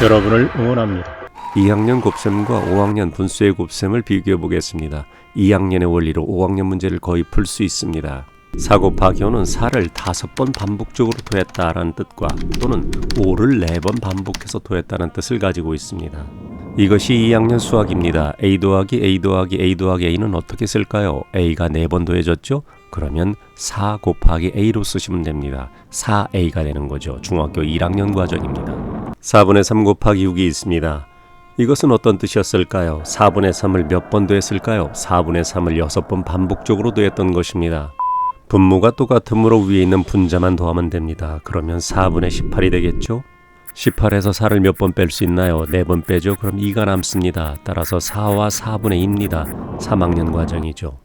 여러분을 응원합니다. 2학년 곱셈과 5학년 분수의 곱셈을 비교해 보겠습니다. 2학년의 원리로 5학년 문제를 거의 풀 수 있습니다. 4 곱하기 5는 4를 5번 반복적으로 더했다라는 뜻과 또는 5를 4번 반복해서 더했다는 뜻을 가지고 있습니다. 이것이 2학년 수학입니다. A 더하기 A 더하기 A 더하기 A는 어떻게 쓸까요? A가 4번 더해졌죠? 그러면 4 곱하기 A로 쓰시면 됩니다. 4A가 되는 거죠. 중학교 1학년 과정입니다. 4분의 3 곱하기 6이 있습니다. 이것은 어떤 뜻이었을까요? 4분의 3을 몇 번 더했을까요? 4분의 3을 6번 반복적으로 더했던 것입니다. 분모가 똑같으므로 위에 있는 분자만 더하면 됩니다. 그러면 4분의 18이 되겠죠? 18에서 4를 몇 번 뺄 수 있나요? 4번 빼죠? 그럼 2가 남습니다. 따라서 4와 4분의 2입니다. 3학년 과정이죠.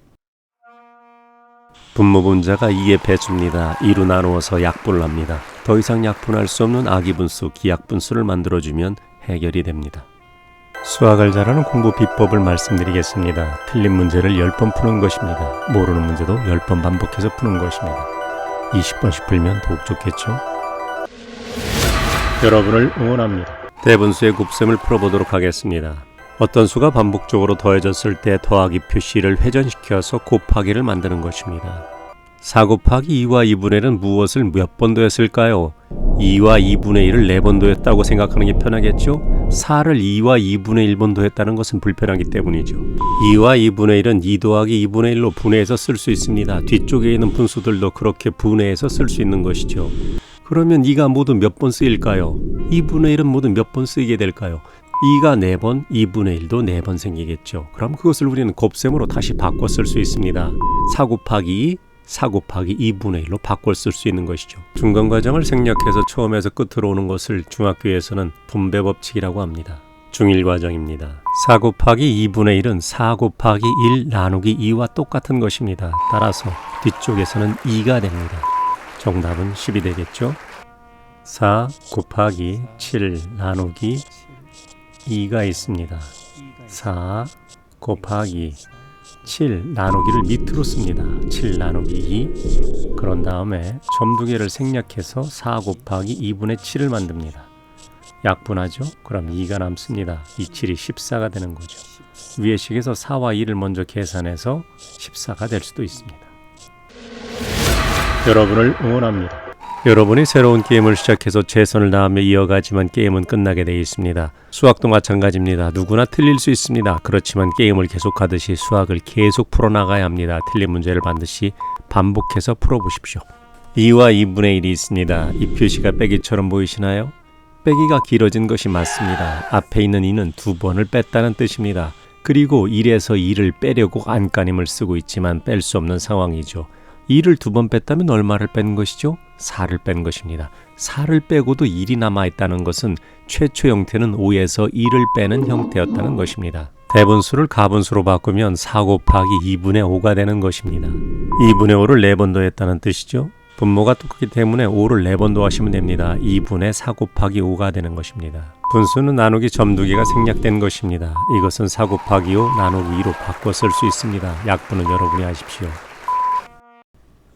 분모 분자가 2의 배수입니다. 2로 나누어서 약분을 합니다. 더 이상 약분할 수 없는 아기분수, 기약분수를 만들어주면 해결이 됩니다. 수학을 잘하는 공부 비법을 말씀드리겠습니다. 틀린 문제를 10번 푸는 것입니다. 모르는 문제도 10번 반복해서 푸는 것입니다. 20번씩 풀면 더욱 좋겠죠? 여러분을 응원합니다. 대분수의 곱셈을 풀어보도록 하겠습니다. 어떤 수가 반복적으로 더해졌을 때 더하기 표시를 회전시켜서 곱하기를 만드는 것입니다. 4 곱하기 2와 2분의 1은 무엇을 몇 번 더했을까요? 2와 2분의 1을 4번 더했다고 생각하는 게 편하겠죠? 4를 2와 2분의 1번 더했다는 것은 불편하기 때문이죠. 2와 2분의 1은 2 더하기 2분의 1로 분해해서 쓸 수 있습니다. 뒤쪽에 있는 분수들도 그렇게 분해해서 쓸 수 있는 것이죠. 그러면 2가 모두 몇 번 쓰일까요? 2분의 1은 모두 몇 번 쓰이게 될까요? 2가 4번, 2분의 1도 4번 생기겠죠. 그럼 그것을 우리는 곱셈으로 다시 바꿔 쓸 수 있습니다. 4 곱하기 2, 4 곱하기 2분의 1로 바꿔 쓸 수 있는 것이죠. 중간 과정을 생략해서 처음에서 끝으로 오는 것을 중학교에서는 분배 법칙이라고 합니다. 중1 과정입니다. 4 곱하기 2분의 1은 4 곱하기 1 나누기 2와 똑같은 것입니다. 따라서 뒤쪽에서는 2가 됩니다. 정답은 10이 되겠죠. 4 곱하기 7 나누기 2가 있습니다. 4 곱하기 7 나누기를 밑으로 씁니다. 7 나누기 2. 그런 다음에 점 두 개를 생략해서 4 곱하기 2분의 7을 만듭니다. 약분하죠? 그럼 2가 남습니다. 2, 7이 14가 되는 거죠. 위의 식에서 4와 2를 먼저 계산해서 14가 될 수도 있습니다. 여러분을 응원합니다. 여러분이 새로운 게임을 시작해서 최선을 다하며 이어가지만 게임은 끝나게 되어 있습니다. 수학도 마찬가지입니다. 누구나 틀릴 수 있습니다. 그렇지만 게임을 계속하듯이 수학을 계속 풀어나가야 합니다. 틀린 문제를 반드시 반복해서 풀어보십시오. 2와 2분의 1이 있습니다. 이 표시가 빼기처럼 보이시나요? 빼기가 길어진 것이 맞습니다. 앞에 있는 2는 2번을 뺐다는 뜻입니다. 그리고 1에서 2를 빼려고 안간힘을 쓰고 있지만 뺄 수 없는 상황이죠. 2를 2번 뺐다면 얼마를 뺀 것이죠? 4를 뺀 것입니다. 4를 빼고도 1이 남아있다는 것은 최초 형태는 5에서 2를 빼는 형태였다는 것입니다. 대분수를 가분수로 바꾸면 4 곱하기 2분의 5가 되는 것입니다. 2분의 5를 4번 더했다는 뜻이죠. 분모가 똑같기 때문에 5를 4번 더하시면 됩니다. 2분의 4 곱하기 5가 되는 것입니다. 분수는 나누기 점 두 개가 생략된 것입니다. 이것은 4 곱하기 5 나누기 2로 바꿔 쓸 수 있습니다. 약분은 여러분이 하십시오.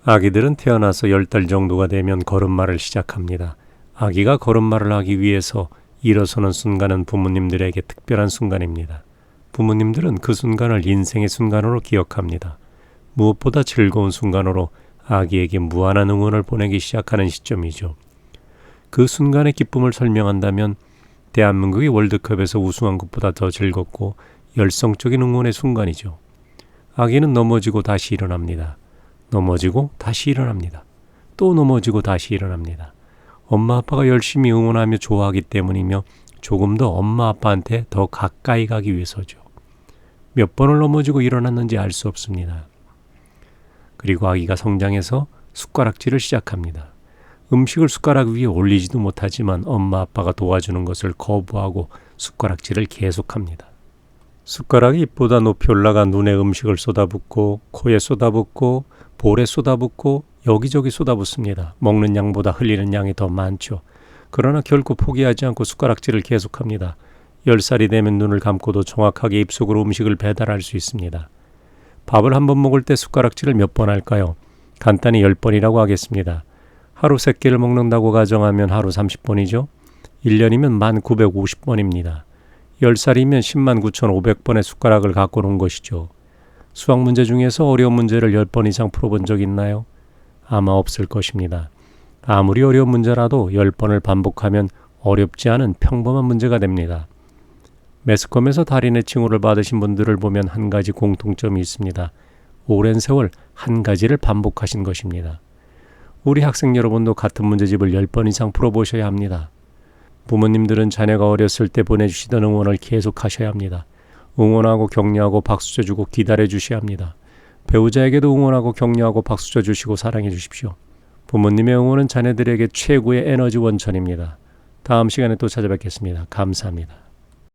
아기들은 태어나서 10달 정도가 되면 걸음마를 시작합니다. 아기가 걸음마를 하기 위해서 일어서는 순간은 부모님들에게 특별한 순간입니다. 부모님들은 그 순간을 인생의 순간으로 기억합니다. 무엇보다 즐거운 순간으로 아기에게 무한한 응원을 보내기 시작하는 시점이죠. 그 순간의 기쁨을 설명한다면 대한민국이 월드컵에서 우승한 것보다 더 즐겁고 열성적인 응원의 순간이죠. 아기는 넘어지고 다시 일어납니다. 넘어지고 다시 일어납니다. 또 넘어지고 다시 일어납니다. 엄마 아빠가 열심히 응원하며 좋아하기 때문이며 조금 더 엄마 아빠한테 더 가까이 가기 위해서죠. 몇 번을 넘어지고 일어났는지 알 수 없습니다. 그리고 아기가 성장해서 숟가락질을 시작합니다. 음식을 숟가락 위에 올리지도 못하지만 엄마 아빠가 도와주는 것을 거부하고 숟가락질을 계속합니다. 숟가락이 입보다 높이 올라가 눈에 음식을 쏟아붓고 코에 쏟아붓고 볼에 쏟아붓고 여기저기 쏟아붓습니다. 먹는 양보다 흘리는 양이 더 많죠. 그러나 결코 포기하지 않고 숟가락질을 계속합니다. 10살이 되면 눈을 감고도 정확하게 입속으로 음식을 배달할 수 있습니다. 밥을 한 번 먹을 때 숟가락질을 몇 번 할까요? 간단히 10번이라고 하겠습니다. 하루 3끼를 먹는다고 가정하면 하루 30번이죠. 1년이면 1950번입니다. 10살이면 109,500번의 숟가락을 갖고 논 것이죠. 수학 문제 중에서 어려운 문제를 10번 이상 풀어본 적 있나요? 아마 없을 것입니다. 아무리 어려운 문제라도 10번을 반복하면 어렵지 않은 평범한 문제가 됩니다. 매스컴에서 달인의 칭호를 받으신 분들을 보면 한 가지 공통점이 있습니다. 오랜 세월 한 가지를 반복하신 것입니다. 우리 학생 여러분도 같은 문제집을 10번 이상 풀어보셔야 합니다. 부모님들은 자녀가 어렸을 때 보내주시던 응원을 계속하셔야 합니다. 응원하고 격려하고 박수 쳐주고 기다려 주셔야 합니다. 배우자에게도 응원하고 격려하고 박수 쳐주시고 사랑해 주십시오. 부모님의 응원은 자녀들에게 최고의 에너지 원천입니다. 다음 시간에 또 찾아뵙겠습니다. 감사합니다.